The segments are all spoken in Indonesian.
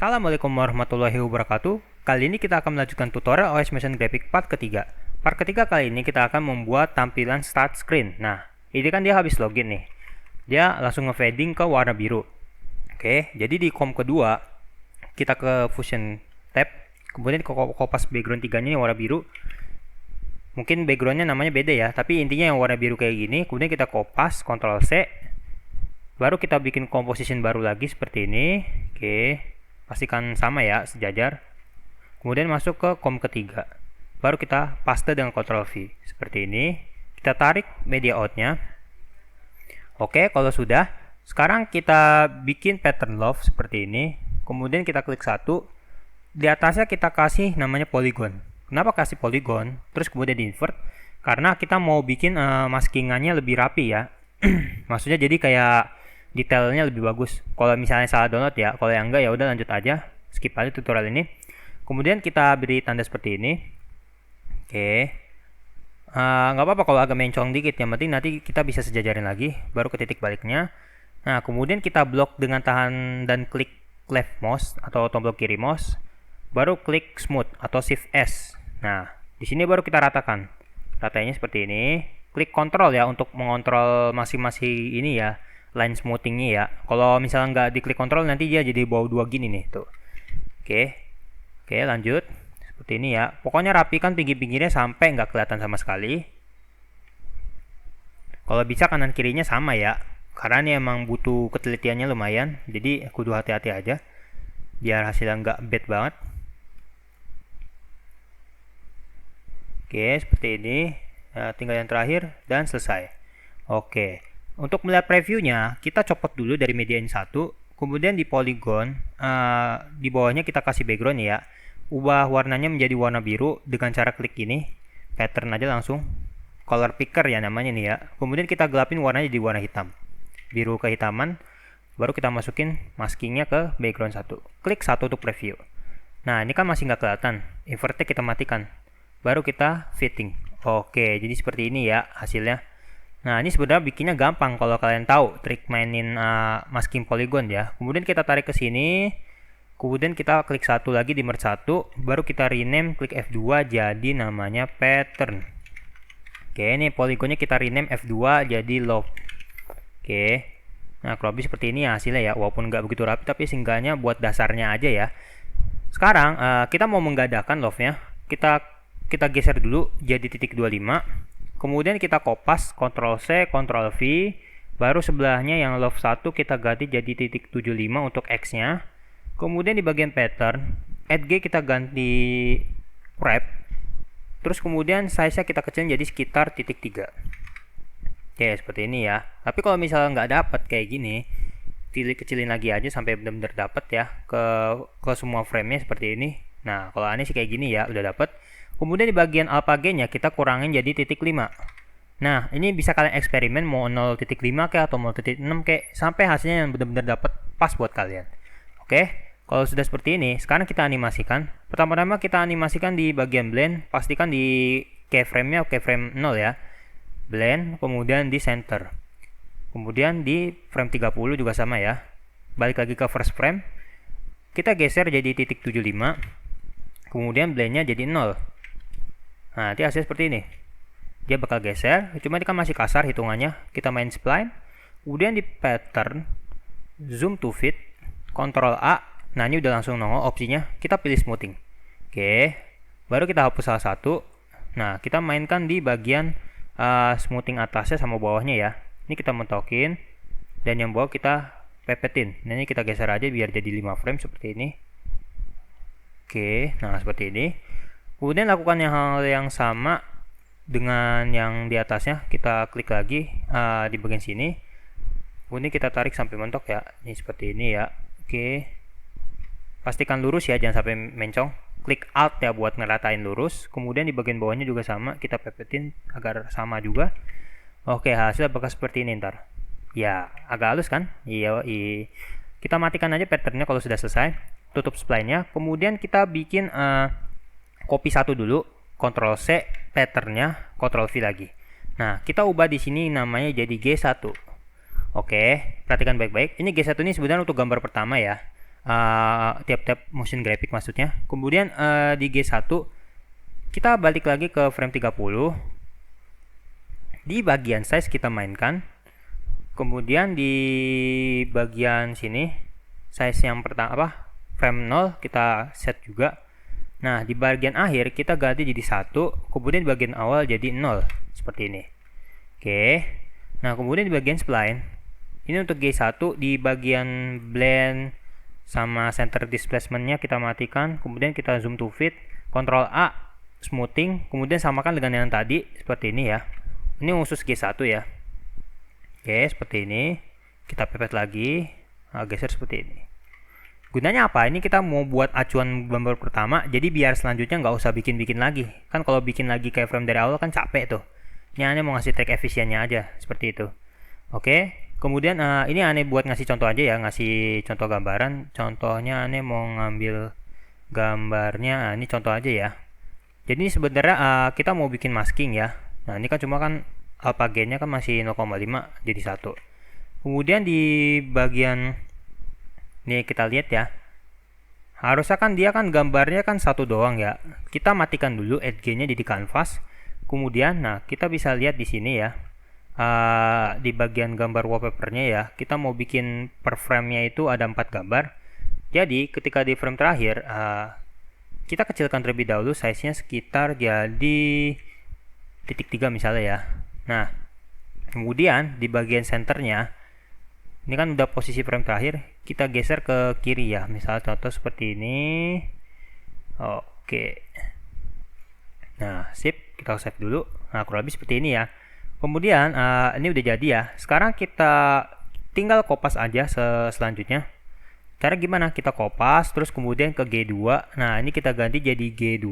Assalamualaikum warahmatullahi wabarakatuh. Kali ini kita akan melanjutkan tutorial OS Motion Graphic part ketiga. Part ketiga kali ini kita akan membuat tampilan start screen. Nah, ini kan dia habis login nih. Dia langsung nge-fading ke warna biru. Oke, jadi di kom kedua kita ke Fusion tab, kemudian ke kopas background 3-nya ini warna biru. Mungkin backgroundnya namanya beda ya, tapi intinya yang warna biru kayak gini. Kemudian kita kopas, Ctrl C. Baru kita bikin composition baru lagi seperti ini. Oke, pastikan sama ya, sejajar. Kemudian masuk ke kom ketiga. Baru kita paste dengan Ctrl V seperti ini. Kita tarik media outnya. Oke, kalau sudah, sekarang kita bikin pattern love seperti ini. Kemudian kita klik satu. Di atasnya kita kasih namanya polygon. Kenapa kasih polygon? Terus kemudian di invert, karena kita mau bikin maskingannya lebih rapi ya. Maksudnya jadi kayak detailnya lebih bagus. Kalau misalnya salah download ya, kalau yang enggak ya udah lanjut aja, skip aja tutorial ini. Kemudian kita beri tanda seperti ini. Oke, nggak apa-apa kalau agak mencong dikit, yang penting nanti kita bisa sejajarin lagi. Baru ke titik baliknya. Nah, kemudian kita blok dengan tahan dan klik left mouse atau tombol kiri mouse. Baru klik smooth atau shift S. Nah, di sini baru kita ratakan. Ratainya seperti ini. Klik kontrol ya untuk mengontrol masing-masing ini ya, line smoothingnya ya. Kalau misalnya nggak diklik kontrol nanti dia jadi bawah dua gini nih tuh. Oke, lanjut seperti ini ya. Pokoknya rapikan pinggir-pinggirnya sampai nggak kelihatan sama sekali. Kalau bisa kanan kirinya sama ya, karena ini emang butuh ketelitiannya lumayan. Jadi kudu hati-hati aja biar hasilnya nggak bad banget. Oke, seperti ini. Nah, tinggal yang terakhir dan selesai. Oke, untuk melihat previewnya kita copot dulu dari media ini satu, kemudian di polygon di bawahnya kita kasih background ya, ubah warnanya menjadi warna biru dengan cara klik ini, pattern aja langsung, color picker ya namanya nih ya. Kemudian kita gelapin warnanya jadi warna hitam, biru kehitaman. Baru kita masukin maskingnya ke background satu, klik satu untuk preview. Nah, ini kan masih nggak kelihatan, invertnya kita matikan. Baru kita fitting. Oke, jadi seperti ini ya hasilnya. Nah, ini sebenarnya bikinnya gampang kalau kalian tahu trik mainin masking polygon ya. Kemudian kita tarik ke sini. Kemudian kita klik satu lagi di merge satu, baru kita rename, klik F2 jadi namanya pattern. Oke, ini polygonnya kita rename F2 jadi love. Oke. Nah, kurang lebih seperti ini ya hasilnya ya. Walaupun nggak begitu rapi tapi seenggaknya buat dasarnya aja ya. Sekarang kita mau menggadakan love-nya. Kita geser dulu jadi titik 25. Kemudian kita kopas, Ctrl C, Ctrl V. Baru sebelahnya yang love 1 kita ganti jadi titik 75 untuk X-nya. Kemudian di bagian pattern, add G kita ganti wrap. Terus kemudian size-nya kita kecilin jadi sekitar titik 3. Oke, seperti ini ya. Tapi kalau misalnya nggak dapat kayak gini, kecilin lagi aja sampai benar-benar dapat ya ke semua frame-nya seperti ini. Nah, kalau aneh sih kayak gini ya, udah dapat. Kemudian di bagian alpha G-nya kita kurangin jadi titik 5. Nah, ini bisa kalian eksperimen mau 0.5 kayak atau 0.6 kayak sampai hasilnya yang benar-benar dapat pas buat kalian. Oke, kalau sudah seperti ini, sekarang kita animasikan. Pertama-tama kita animasikan di bagian blend, pastikan di keyframe-nya keyframe 0 ya. Blend, kemudian di center. Kemudian di frame 30 juga sama ya. Balik lagi ke first frame. Kita geser jadi titik 75. Kemudian blendnya jadi 0. Nah, nanti hasil seperti ini. Dia bakal geser, cuma ini kan masih kasar hitungannya. Kita main spline, kemudian di pattern, zoom to fit, Ctrl A. Nah, ini udah langsung nongol opsinya. Kita pilih smoothing. Oke, baru kita hapus salah satu. Nah, kita mainkan di bagian smoothing atasnya sama bawahnya ya. Ini kita mentokin, dan yang bawah kita pepetin. Nah, ini kita geser aja biar jadi 5 frame seperti ini. Oke, nah seperti ini. Kemudian lakukan hal yang sama dengan yang di atasnya. Kita klik lagi di bagian sini. Kemudian kita tarik sampai mentok ya. Ini seperti ini ya. Oke. Pastikan lurus ya, jangan sampai mencong. Klik Alt ya buat ngeratain lurus. Kemudian di bagian bawahnya juga sama. Kita pepetin agar sama juga. Oke, hasilnya bakal seperti ini ntar. Ya, agak halus kan? Iya. Kita matikan aja patternnya kalau sudah selesai. Tutup spline-nya. Kemudian kita bikin copy satu dulu, Ctrl C, patternnya, Ctrl V lagi. Nah, kita ubah di sini namanya jadi G1. Oke, perhatikan baik-baik. Ini G1 ini sebenarnya untuk gambar pertama ya. tiap-tiap motion graphic maksudnya. Kemudian di G1 kita balik lagi ke frame 30. Di bagian size kita mainkan. Kemudian di bagian sini size yang pertama frame 0 kita set juga. Nah, di bagian akhir kita ganti jadi 1, kemudian di bagian awal jadi 0 seperti ini. Oke. Nah, kemudian di bagian spline ini untuk G1 di bagian blend sama center displacement-nya kita matikan, kemudian kita zoom to fit, Ctrl A smoothing, kemudian samakan dengan yang tadi seperti ini ya. Ini khusus G1 ya. Oke, seperti ini. Kita pepet lagi, geser seperti ini. Gunanya apa? Ini kita mau buat acuan gambar pertama, jadi biar selanjutnya nggak usah bikin-bikin lagi. Kan kalau bikin lagi kayak frame dari awal kan capek tuh. Ini aneh mau ngasih trik efisiennya aja, seperti itu. Oke, kemudian ini aneh buat ngasih contoh aja ya, ngasih contoh gambaran. Contohnya aneh mau ngambil gambarnya, ini contoh aja ya. Jadi sebenarnya kita mau bikin masking ya. Nah, ini kan cuma kan alpha gainnya kan masih 0,5 jadi 1. Kemudian di bagian ini kita lihat ya, harusnya kan dia kan gambarnya kan 1 doang ya. Kita matikan dulu add gain-nya di canvas. Kemudian nah kita bisa lihat di sini ya, di bagian gambar wallpapernya ya, kita mau bikin per frame-nya itu ada 4 gambar. Jadi ketika di frame terakhir kita kecilkan terlebih dahulu size-nya sekitar jadi titik 3 misalnya ya. Nah, kemudian di bagian centernya ini kan udah posisi frame terakhir, kita geser ke kiri ya, misalnya contoh seperti ini. Oke, nah sip, kita save dulu. Nah, kurang lebih seperti ini ya. Kemudian ini udah jadi ya. Sekarang kita tinggal kopas aja selanjutnya. Cara gimana? Kita kopas terus kemudian ke G2. Nah, ini kita ganti jadi G2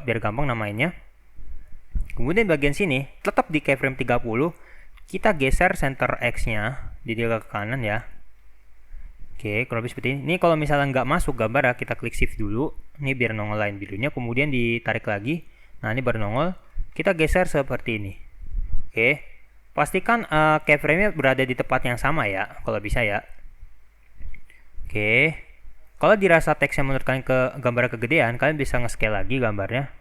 biar gampang namanya. Kemudian bagian sini tetap di keyframe 30, kita geser center X-nya jadi ke kanan ya. Oke, kurang lebih seperti ini. Ini kalau misalnya nggak masuk gambar ya, kita klik shift dulu. Ini biar nongol line birunya, kemudian ditarik lagi. Nah, ini baru nongol. Kita geser seperti ini. Oke, pastikan keyframe-nya berada di tempat yang sama ya, kalau bisa ya. Oke, kalau dirasa teksnya menurut kalian gambarnya kegedean, kalian bisa nge-scale lagi gambarnya.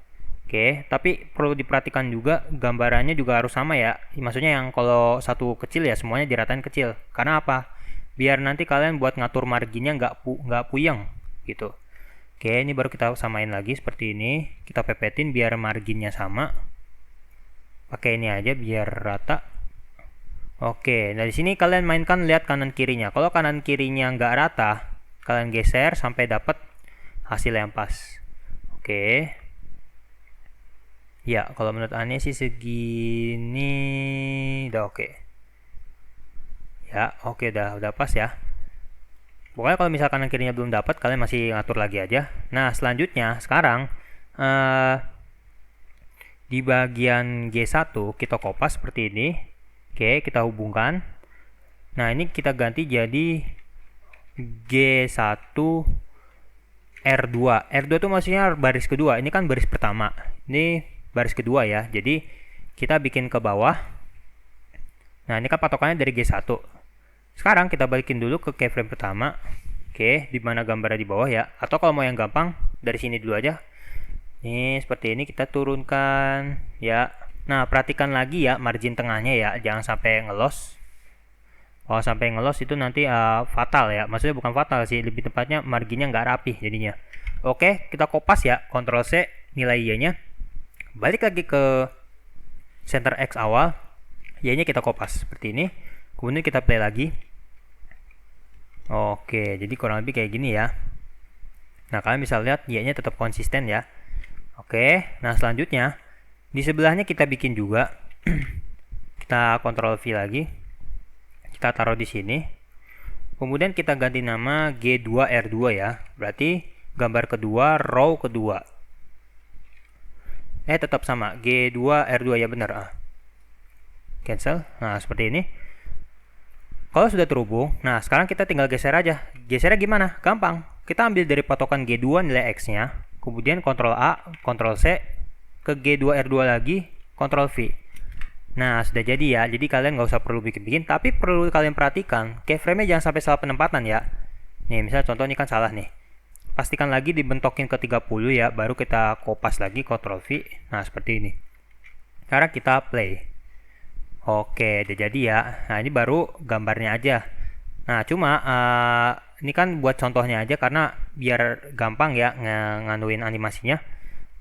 Oke, tapi perlu diperhatikan juga gambarannya juga harus sama ya. Maksudnya yang kalau satu kecil ya semuanya diratain kecil. Karena apa? Biar nanti kalian buat ngatur marginnya nggak puyeng gitu. Oke, ini baru kita samain lagi seperti ini. Kita pepetin biar marginnya sama. Pakai ini aja biar rata. Oke, dari sini kalian mainkan lihat kanan kirinya. Kalau kanan kirinya nggak rata, kalian geser sampai dapat hasil yang pas. Oke. Ya, kalau menurut aneh sih segini udah oke. Ya, oke udah pas ya. Pokoknya kalau misalkan kanan kirinya belum dapat, kalian masih ngatur lagi aja. Nah, selanjutnya sekarang di bagian G1 kita kopas seperti ini. Oke, kita hubungkan. Nah, ini kita ganti jadi G1 R2. R2 itu maksudnya baris kedua. Ini kan baris pertama. Ini baris kedua ya, jadi kita bikin ke bawah. Nah, ini kan patokannya dari G1. Sekarang kita balikin dulu ke keyframe pertama. Oke, di mana gambarnya di bawah ya, atau kalau mau yang gampang dari sini dulu aja. Ini seperti ini kita turunkan ya. Nah, perhatikan lagi ya margin tengahnya ya, jangan sampai ngelos. Kalau sampai ngelos itu nanti fatal ya, maksudnya bukan fatal sih, lebih tepatnya marginnya nggak rapi jadinya. Oke, kita kopas ya, Ctrl C, nilai Y-nya. Balik lagi ke center X awal, Y-nya kita kopas seperti ini. Kemudian kita play lagi. Oke, jadi kurang lebih kayak gini ya. Nah, kalian bisa lihat Y-nya tetap konsisten ya. Oke, nah selanjutnya di sebelahnya kita bikin juga. Kita Ctrl V lagi. Kita taruh di sini. Kemudian kita ganti nama G2R2 ya. Berarti gambar kedua, row kedua. Tetap sama G2R2 ya, benar. Cancel. Nah, seperti ini. Kalau sudah terhubung, nah sekarang kita tinggal geser aja. Gesernya gimana? Gampang. Kita ambil dari patokan G2 nilai X-nya, kemudian Ctrl A, Ctrl C, ke G2R2 lagi, Ctrl V. Nah, sudah jadi ya. Jadi kalian nggak usah perlu bikin-bikin, tapi perlu kalian perhatikan keyframe-nya jangan sampai salah penempatan ya. Nih, misal contoh ini kan salah nih. Pastikan lagi dibentokin ke 30 ya, baru kita kopas lagi, Ctrl V. Nah, seperti ini. Sekarang kita play. Oke, udah jadi ya. Nah, ini baru gambarnya aja. Nah, cuma ini kan buat contohnya aja karena biar gampang ya nganuin animasinya.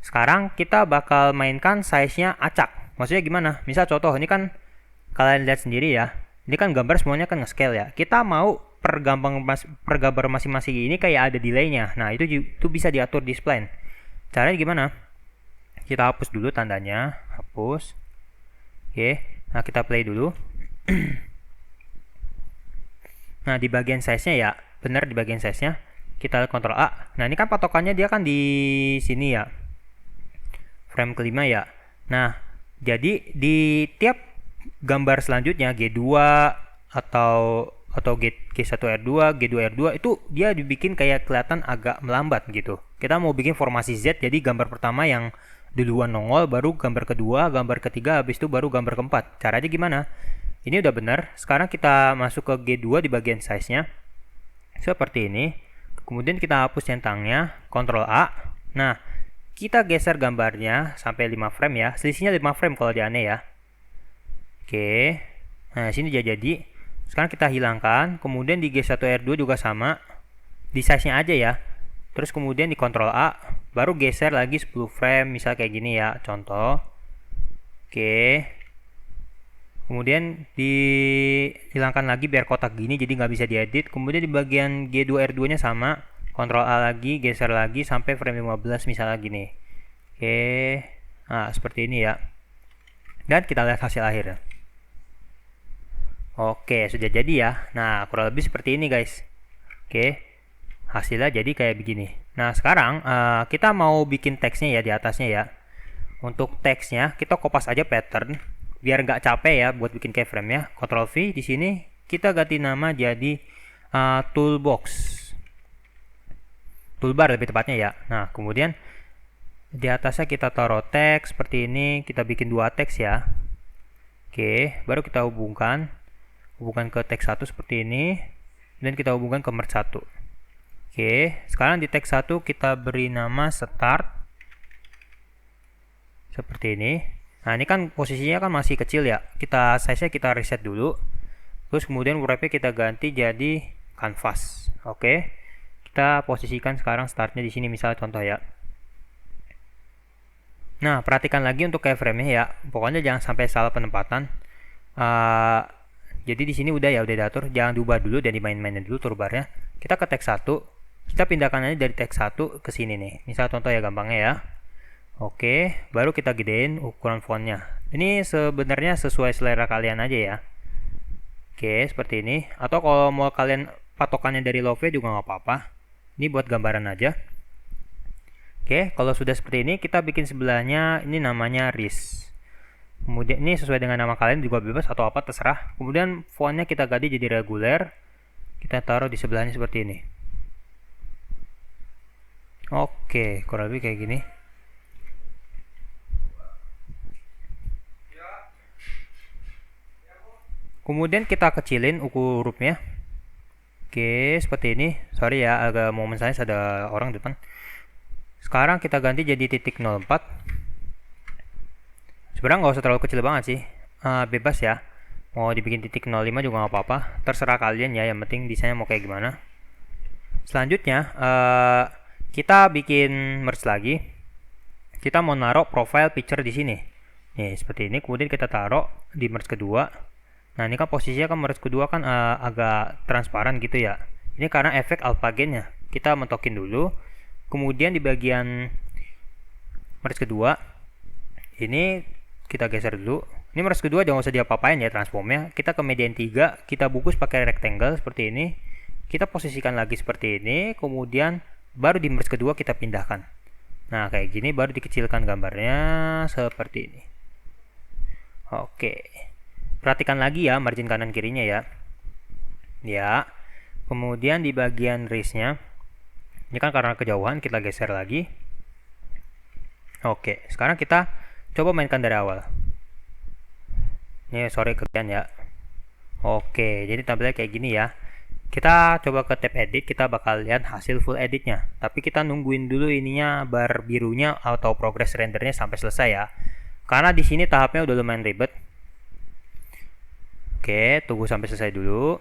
Sekarang kita bakal mainkan size-nya acak. Maksudnya gimana? Misal contoh, ini kan kalian lihat sendiri ya. Ini kan gambar semuanya kan nge-scale ya. Kita mau per gambar masing-masing ini kayak ada delay-nya. Nah, itu bisa diatur di spline. Caranya gimana? Kita hapus dulu tandanya, hapus. Oke. Nah, kita play dulu. Nah, di bagian size-nya ya, benar di bagian size-nya. Kita Ctrl A. Nah, ini kan patokannya dia kan di sini ya. Frame kelima ya. Nah, jadi di tiap gambar selanjutnya G2 atau G1R2, G2R2 itu dia dibikin kayak kelihatan agak melambat gitu. Kita mau bikin formasi Z, jadi gambar pertama yang duluan nongol, baru gambar kedua, gambar ketiga, habis itu baru gambar keempat. Caranya gimana? Ini udah benar. Sekarang kita masuk ke G2 di bagian size-nya. Seperti ini. Kemudian kita hapus centangnya, Ctrl A. Nah, kita geser gambarnya sampai 5 frame ya. Selisihnya 5 frame kalau di aneh ya. Oke. Nah, sini udah jadi. Sekarang kita hilangkan. Kemudian di G1R2 juga sama. Di size-nya aja ya. Terus kemudian di Ctrl A, baru geser lagi 10 frame, misal kayak gini ya, contoh. Oke. Kemudian dihilangkan lagi biar kotak gini, jadi nggak bisa diedit. Kemudian di bagian G2R2 nya sama, Ctrl A lagi, geser lagi sampai frame 15 misalnya gini. Oke. Nah, seperti ini ya. Dan kita lihat hasil akhirnya. Oke, sudah jadi ya. Nah, kurang lebih seperti ini guys. Oke. Hasilnya jadi kayak begini. Nah, sekarang kita mau bikin teksnya ya di atasnya ya. Untuk teksnya kita kopas aja pattern biar nggak capek ya buat bikin keyframe ya. Ctrl V, di sini kita ganti nama jadi toolbox, toolbar lebih tepatnya ya. Nah, kemudian di atasnya kita taruh teks seperti ini. Kita bikin 2 teks ya. Oke, baru kita hubungkan ke teks 1 seperti ini, dan kita hubungkan ke merge 1. Oke, sekarang di teks 1 kita beri nama start. Seperti ini. Nah, ini kan posisinya kan masih kecil ya. Size-nya kita reset dulu. Terus kemudian wrap-nya kita ganti jadi canvas. Oke. Kita posisikan sekarang startnya di sini misal contoh ya. Nah, perhatikan lagi untuk keyframe-nya ya. Pokoknya jangan sampai salah penempatan. Jadi di sini udah diatur, jangan diubah dulu dan dimain-mainin dulu toolbarnya. Kita ke teks 1. Kita pindahkan aja dari teks 1 ke sini nih. Misal contoh ya gampangnya ya. Oke, baru kita gedein ukuran fontnya. Ini sebenarnya sesuai selera kalian aja ya. Oke, seperti ini. Atau kalau mau kalian patokannya dari Love juga nggak apa-apa. Ini buat gambaran aja. Oke, kalau sudah seperti ini, kita bikin sebelahnya ini namanya Riz. Kemudian ini sesuai dengan nama kalian juga bebas atau apa terserah. Kemudian fontnya kita ganti jadi reguler. Kita taruh di sebelahnya seperti ini. Oke, kurang lebih kayak gini. Kemudian kita kecilin hurufnya. Oke, seperti ini. Sorry ya, agak momen saya ada orang di depan. Sekarang kita ganti jadi titik 04. Sebenarnya nggak usah terlalu kecil banget sih. Bebas ya. Mau dibikin titik 05 juga nggak apa-apa. Terserah kalian ya. Yang penting desainnya mau kayak gimana. Selanjutnya, kita bikin merge lagi. Kita mau naruh profile picture di sini. Nih, seperti ini. Kemudian kita taruh di merge kedua. Nah, ini kan posisinya kan merge kedua kan agak transparan gitu ya. Ini karena efek alpha gain-nya. Kita mentokin dulu. Kemudian di bagian merge kedua, ini kita geser dulu. Ini merge kedua jangan usah diapa-apain ya transformnya. Kita ke median 3, kita bungkus pakai rectangle seperti ini. Kita posisikan lagi seperti ini. Kemudian baru di merge kedua kita pindahkan. Nah, kayak gini baru dikecilkan gambarnya seperti ini. Oke. Perhatikan lagi ya margin kanan kirinya ya. Ya. Kemudian di bagian Riz-nya, ini kan karena kejauhan kita geser lagi. Oke, sekarang kita coba mainkan dari awal. Ini sorry kegedean ya. Oke, jadi tampilnya kayak gini ya. Kita coba ke tab edit, kita bakal lihat hasil full editnya. Tapi kita nungguin dulu ininya bar birunya atau progress rendernya sampai selesai ya. Karena di sini tahapnya udah lumayan ribet. Oke, tunggu sampai selesai dulu.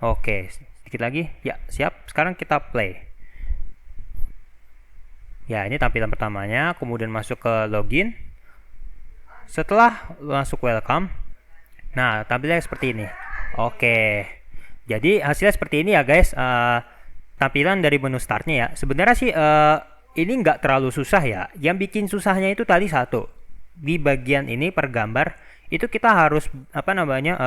Oke, sedikit lagi. Ya, siap. Sekarang kita play. Ya, ini tampilan pertamanya, kemudian masuk ke login. Setelah masuk welcome, nah tampilannya seperti ini. Oke, jadi hasilnya seperti ini ya guys. Tampilan dari menu startnya ya. Sebenarnya sih ini nggak terlalu susah ya. Yang bikin susahnya itu tadi satu, di bagian ini per gambar itu kita harus apa namanya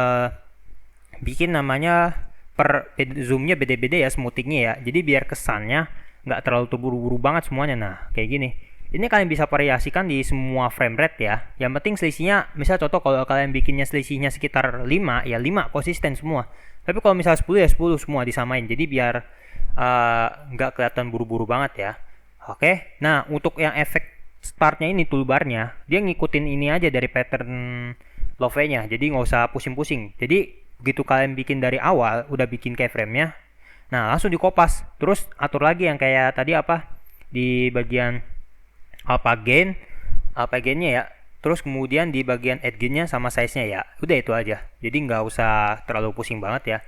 bikin namanya per zoomnya beda-beda ya, smoothingnya ya. Jadi biar kesannya nggak terlalu terburu-buru banget semuanya. Nah kayak gini, ini kalian bisa variasikan di semua frame rate ya. Yang penting selisihnya, misal contoh kalau kalian bikinnya selisihnya sekitar 5 ya 5 konsisten semua. Tapi kalau misal 10 ya 10 semua disamain. Jadi biar nggak kelihatan buru-buru banget ya. Oke, nah untuk yang efek startnya ini toolbarnya, dia ngikutin ini aja dari pattern love-nya. Jadi nggak usah pusing-pusing. Jadi begitu kalian bikin dari awal, udah bikin keyframe-nya, nah langsung dikopas. Terus atur lagi yang kayak tadi apa di bagian alpha gain-nya ya. Terus kemudian di bagian add gain-nya sama size-nya ya. Udah itu aja. Jadi nggak usah terlalu pusing banget ya.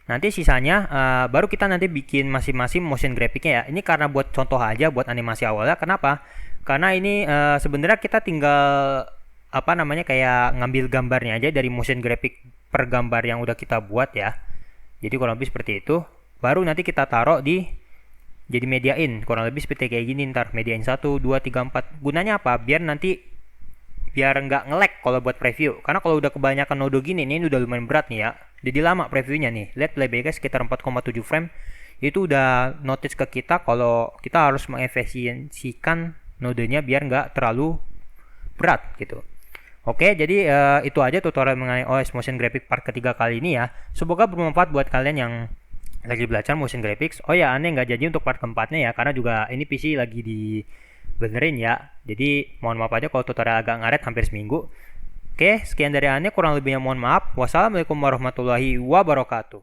Nanti sisanya baru kita nanti bikin masing-masing motion graphic-nya ya. Ini karena buat contoh aja buat animasi awalnya. Kenapa? Karena ini sebenarnya kita tinggal apa namanya kayak ngambil gambarnya aja dari motion graphic per gambar yang udah kita buat ya. Jadi kurang lebih seperti itu. Baru nanti kita taruh di jadi mediain, kurang lebih seperti kayak gini ntar, mediain 1, 2, 3, 4. Gunanya apa? Biar nanti biar nggak nge-lag kalau buat preview. Karena kalau udah kebanyakan nodo gini, ini udah lumayan berat nih ya. Jadi lama previewnya nih. Lihat playbacknya sekitar 4,7 frame. Itu udah notice ke kita kalau kita harus mengefisiensikan nodenya biar nggak terlalu berat gitu. Oke, jadi itu aja tutorial mengenai OS Motion Graphic part ketiga kali ini ya. Semoga bermanfaat buat kalian yang lagi belajar motion graphics. Oh ya, aneh nggak janji untuk part keempatnya ya, karena juga ini PC lagi dibenerin ya. Jadi mohon maaf aja kalau tutorial agak ngaret hampir seminggu. Oke, sekian dari aneh, kurang lebihnya mohon maaf. Wassalamualaikum warahmatullahi wabarakatuh.